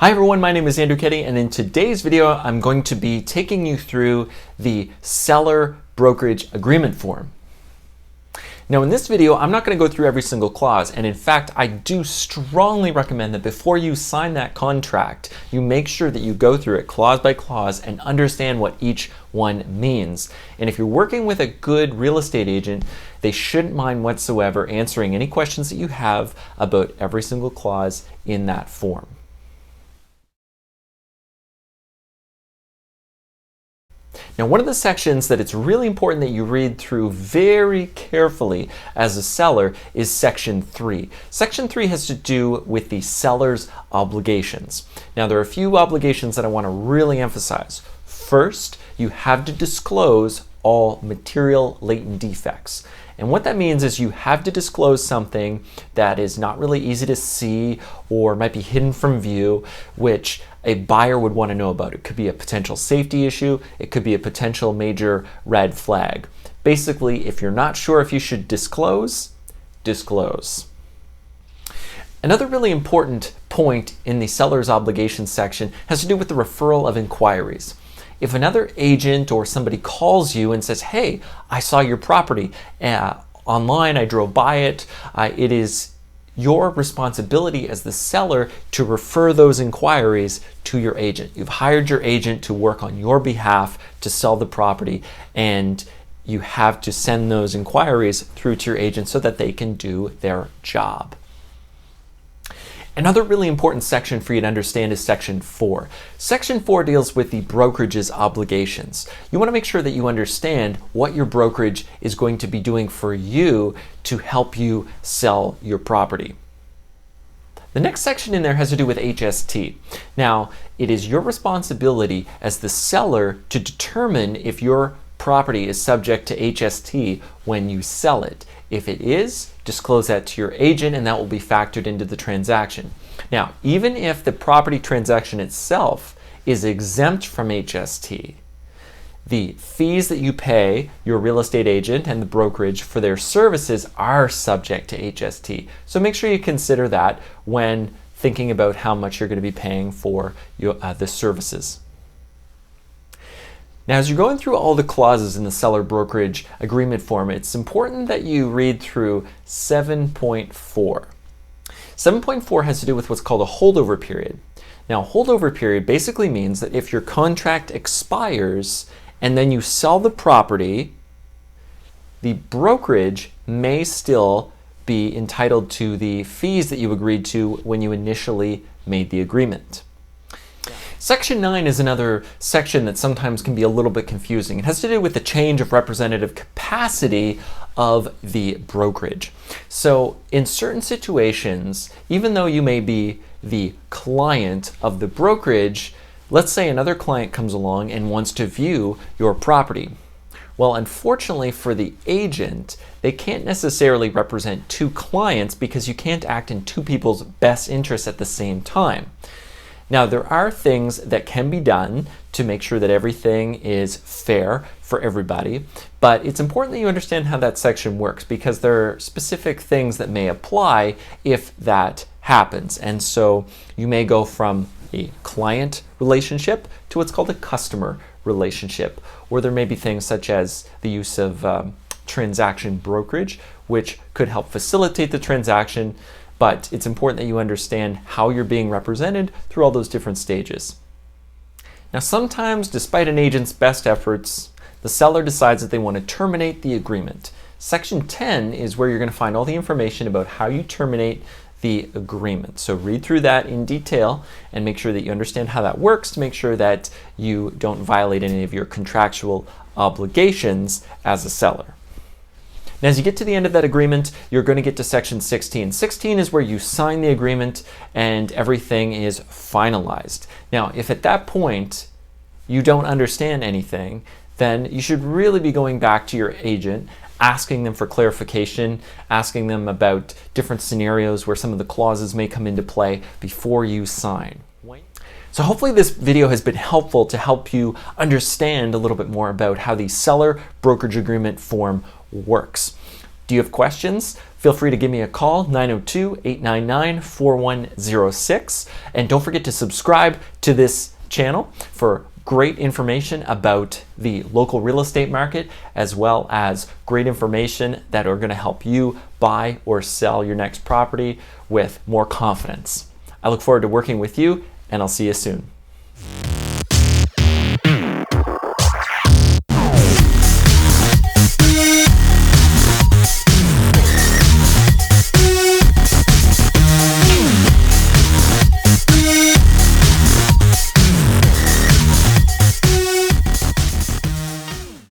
Hi everyone, my name is Andrew Keddy, and in today's video I'm going to be taking you through the Seller Brokerage Agreement form. Now in this video I'm not going to go through every single clause, and in fact I do strongly recommend that before you sign that contract you make sure that you go through it clause by clause and understand what each one means. And if you're working with a good real estate agent, they shouldn't mind whatsoever answering any questions that you have about every single clause in that form. Now, one of the sections that it's really important that you read through very carefully as a seller is Section 3. Section 3 has to do with the seller's obligations. Now, there are a few obligations that I want to really emphasize. First, you have to disclose all material latent defects. And what that means is you have to disclose something that is not really easy to see or might be hidden from view, which a buyer would want to know about. It could be a potential safety issue. It could be a potential major red flag. Basically, if you're not sure if you should disclose, disclose. Another really important point in the seller's obligations section has to do with the referral of inquiries. If another agent or somebody calls you and says, hey, I saw your property online, I drove by it, it is your responsibility as the seller to refer those inquiries to your agent. You've hired your agent to work on your behalf to sell the property, and you have to send those inquiries through to your agent so that they can do their job. Another really important section for you to understand is Section 4. Section 4 deals with the brokerage's obligations. You want to make sure that you understand what your brokerage is going to be doing for you to help you sell your property. The next section in there has to do with HST. Now, it is your responsibility as the seller to determine if your property is subject to HST when you sell it. If it is, disclose that to your agent and that will be factored into the transaction. Now, even if the property transaction itself is exempt from HST, the fees that you pay your real estate agent and the brokerage for their services are subject to HST. So make sure you consider that when thinking about how much you're going to be paying for the services. Now, as you're going through all the clauses in the Seller Brokerage Agreement form, it's important that you read through 7.4. 7.4 has to do with what's called a holdover period. Now, a holdover period basically means that if your contract expires and then you sell the property, the brokerage may still be entitled to the fees that you agreed to when you initially made the agreement. Section 9 is another section that sometimes can be a little bit confusing. It has to do with the change of representative capacity of the brokerage. So in certain situations, even though you may be the client of the brokerage, let's say another client comes along and wants to view your property. Well, unfortunately for the agent, they can't necessarily represent two clients because you can't act in two people's best interests at the same time. Now, there are things that can be done to make sure that everything is fair for everybody, but it's important that you understand how that section works because there are specific things that may apply if that happens. And so you may go from a client relationship to what's called a customer relationship, or there may be things such as the use of transaction brokerage, which could help facilitate the transaction. But it's important that you understand how you're being represented through all those different stages. Now, sometimes, despite an agent's best efforts, the seller decides that they want to terminate the agreement. Section 10 is where you're going to find all the information about how you terminate the agreement. So read through that in detail and make sure that you understand how that works to make sure that you don't violate any of your contractual obligations as a seller. Now, as you get to the end of that agreement, you're going to get to Section 16. 16 is where you sign the agreement and everything is finalized. Now, if at that point you don't understand anything, then you should really be going back to your agent, asking them for clarification, asking them about different scenarios where some of the clauses may come into play before you sign. So hopefully this video has been helpful to help you understand a little bit more about how the Seller Brokerage Agreement form works. Do you have questions? feel free to give me a call, 902-899-4106. And don't forget to subscribe to this channel for great information about the local real estate market, as well as great information that are going to help you buy or sell your next property with more confidence. I look forward to working with you, and I'll see you soon.